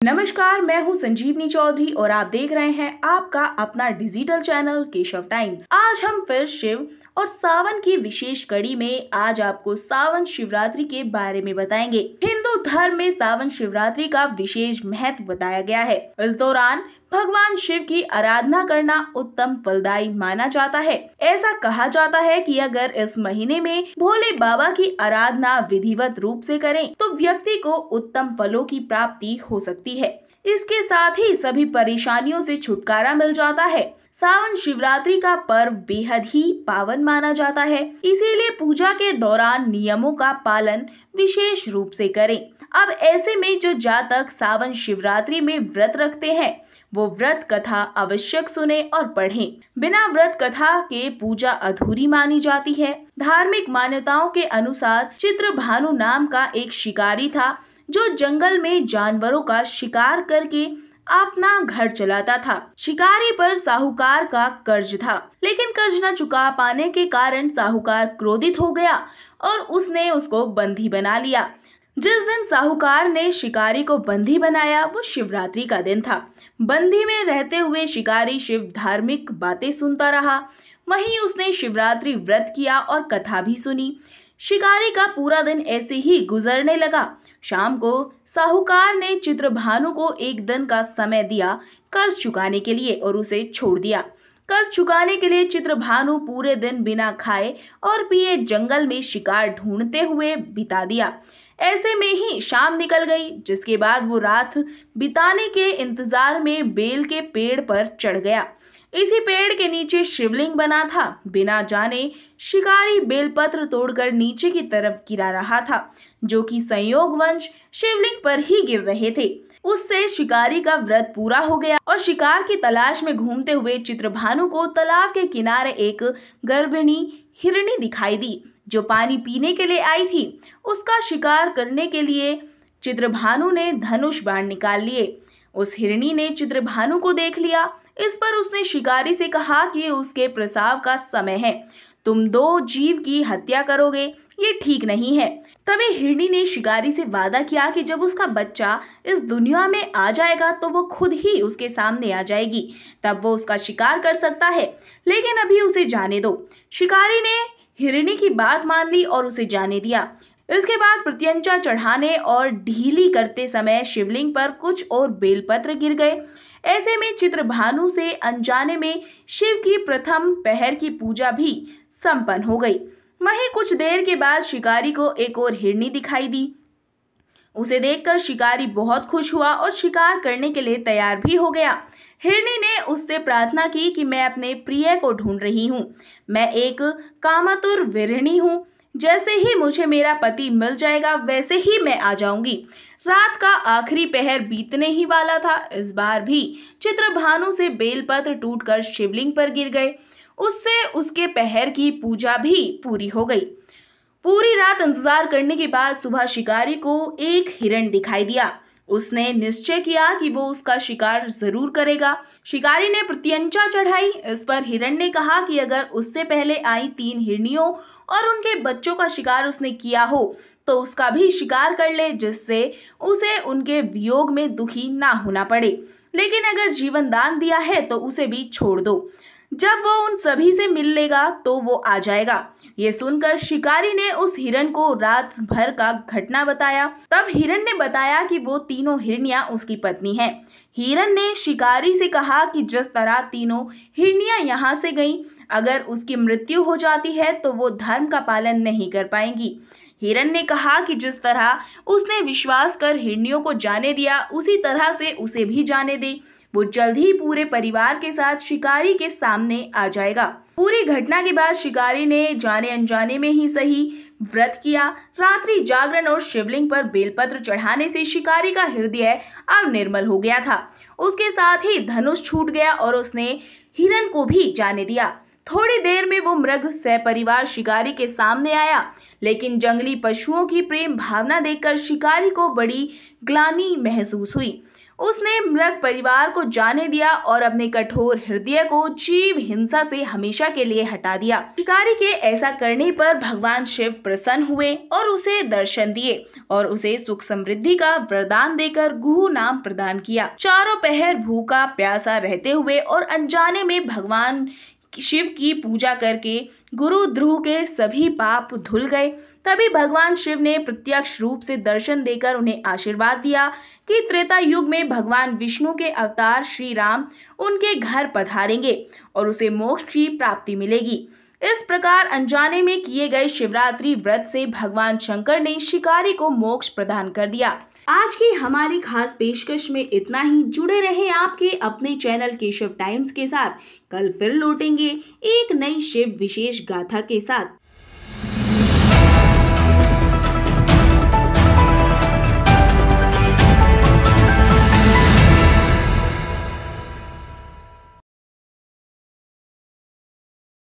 नमस्कार, मैं हूं संजीवनी चौधरी और आप देख रहे हैं आपका अपना डिजिटल चैनल केशव टाइम्स। आज हम फिर शिव और सावन की विशेष कड़ी में आज आपको सावन शिवरात्रि के बारे में बताएंगे। हिंदू धर्म में सावन शिवरात्रि का विशेष महत्व बताया गया है। इस दौरान भगवान शिव की आराधना करना उत्तम फलदायी माना जाता है। ऐसा कहा जाता है कि अगर इस महीने में भोले बाबा की आराधना विधिवत रूप से करें तो व्यक्ति को उत्तम फलों की प्राप्ति हो सकती है। इसके साथ ही सभी परेशानियों से छुटकारा मिल जाता है। सावन शिवरात्रि का पर्व बेहद ही पावन माना जाता है, इसीलिए पूजा के दौरान नियमों का पालन विशेष रूप से करें। अब ऐसे में जो जातक सावन शिवरात्रि में व्रत रखते हैं वो व्रत कथा आवश्यक सुने और पढ़ें। बिना व्रत कथा के पूजा अधूरी मानी जाती है। धार्मिक मान्यताओं के अनुसार चित्रभानु नाम का एक शिकारी था जो जंगल में जानवरों का शिकार करके अपना घर चलाता था। शिकारी पर साहूकार का कर्ज था, लेकिन कर्ज न चुका पाने के कारण साहूकार क्रोधित हो गया और उसने उसको बंदी बना लिया। जिस दिन साहूकार ने शिकारी को बंदी बनाया वो शिवरात्रि का दिन था। बंदी में रहते हुए शिकारी शिव धार्मिक बातें सुनता रहा। वहीं उसने शिवरात्रि व्रत किया और कथा भी सुनी। शिकारी का पूरा दिन ऐसे ही गुजरने लगा। शाम को साहूकार ने चित्रभानु को एक दिन का समय दिया कर्ज चुकाने के लिए और उसे छोड़ दिया। कर्ज चुकाने के लिए चित्रभानु पूरे दिन बिना खाए और पिए जंगल में शिकार ढूंढते हुए बिता दिया। ऐसे में ही शाम निकल गई, जिसके बाद वो रात बिताने के इंतजार में बेल के पेड़ पर चढ़ गया। इसी पेड़ के नीचे शिवलिंग बना था। बिना जाने शिकारी बेलपत्र तोड़कर नीचे की तरफ गिरा रहा था, जो कि संयोगवश शिवलिंग पर ही गिर रहे थे। उससे शिकारी का व्रत पूरा हो गया और शिकार की तलाश में घूमते हुए चित्रभानु को तालाब के किनारे एक गर्भिणी हिरनी दिखाई दी, जो पानी पीने के लिए आई थी। उसका शिकार करने के लिए चित्रभानु ने धनुष बाण निकाल लिए। उस हिरनी ने चित्रभानु को देख लिया। इस पर उसने शिकारी से कहा कि उसके प्रसव का समय है, तुम दो जीव की हत्या करोगे, ये ठीक नहीं है। तभी हिरनी ने शिकारी से वादा किया कि जब उसका बच्चा इस दुनिया में आ जाएगा तो वो खुद ही उसके सामने आ जाएगी, तब वो उसका शिकार कर सकता है, लेकिन अभी उसे जाने दो। शिकारी ने हिरनी की बात मान ली और उसे जाने दिया। इसके बाद प्रत्यंचा चढ़ाने और ढीली करते समय शिवलिंग पर कुछ और बेलपत्र गिर गए। ऐसे में चित्रभानु से अनजाने में शिव की प्रथम पहर की पूजा भी संपन्न हो गई। वहीं कुछ देर के बाद शिकारी को एक और हिरनी दिखाई दी। उसे देखकर शिकारी बहुत खुश हुआ और शिकार करने के लिए तैयार भी हो गया। हिरनी ने उससे प्रार्थना की कि मैं अपने प्रिय को ढूंढ रही हूँ। मैं एक कामातुर विरहिणी हूँ। जैसे ही मुझे मेरा पति मिल जाएगा वैसे ही मैं आ जाऊंगी। रात का आखिरी पहर बीतने ही वाला था। इस बार भी चित्रभानु से बेलपत्र टूटकर शिवलिंग पर गिर गए। उससे उसके पहर की पूजा भी पूरी हो गई। पूरी रात इंतजार करने के बाद सुबह शिकारी को एक हिरण दिखाई दिया। उसने निश्चय किया कि वो उसका शिकार जरूर करेगा। शिकारी ने प्रत्यंचा चढ़ाई। इस पर हिरण ने कहा कि अगर उससे पहले आई 3 हिरनियों और उनके बच्चों का शिकार उसने किया हो तो उसका भी शिकार कर ले, जिससे उसे उनके वियोग में दुखी ना होना पड़े। लेकिन अगर जीवन दान दिया है तो उसे भी छोड़ दो। जब वो उन सभी से मिल लेगा तो वो आ जाएगा। ये सुनकर शिकारी ने उस हिरण को रात भर का घटना बताया। तब हिरण ने बताया कि वो तीनों हिरनियां उसकी पत्नी हैं। हिरण ने शिकारी से कहा कि जिस तरह तीनों हिरनियां यहाँ से गईं, अगर उसकी मृत्यु हो जाती है तो वो धर्म का पालन नहीं कर पाएंगी। हिरण ने कहा कि जिस तरह उसने विश्वास कर हिरनियों को जाने दिया, उसी तरह से उसे भी जाने दे। वो जल्द ही पूरे परिवार के साथ शिकारी के सामने आ जाएगा। पूरी घटना के बाद शिकारी ने जाने अनजाने में ही सही व्रत किया। रात्रि जागरण और शिवलिंग पर बेलपत्र चढ़ाने से शिकारी का हृदय अब निर्मल हो गया था। उसके साथ ही धनुष छूट गया और उसने हिरण को भी जाने दिया। थोड़ी देर में वो मृग सपरिवार शिकारी के सामने आया, लेकिन जंगली पशुओं की प्रेम भावना देखकर शिकारी को बड़ी ग्लानि महसूस हुई। उसने मृग परिवार को जाने दिया और अपने कठोर हृदय को जीव हिंसा से हमेशा के लिए हटा दिया। शिकारी के ऐसा करने पर भगवान शिव प्रसन्न हुए और उसे दर्शन दिए और उसे सुख समृद्धि का वरदान देकर गुह नाम प्रदान किया। चारों पहर भूखा प्यासा रहते हुए और अनजाने में भगवान शिव की पूजा करके गुरु ध्रुव के सभी पाप धुल गए। तभी भगवान शिव ने प्रत्यक्ष रूप से दर्शन देकर उन्हें आशीर्वाद दिया कि त्रेता युग में भगवान विष्णु के अवतार श्री राम उनके घर पधारेंगे और उसे मोक्ष की प्राप्ति मिलेगी। इस प्रकार अनजाने में किए गए शिवरात्रि व्रत से भगवान शंकर ने शिकारी को मोक्ष प्रदान कर दिया। आज की हमारी खास पेशकश में इतना ही। जुड़े रहें आपके अपने चैनल केशव टाइम्स के साथ। कल फिर लौटेंगे एक नई शिव विशेष गाथा के साथ।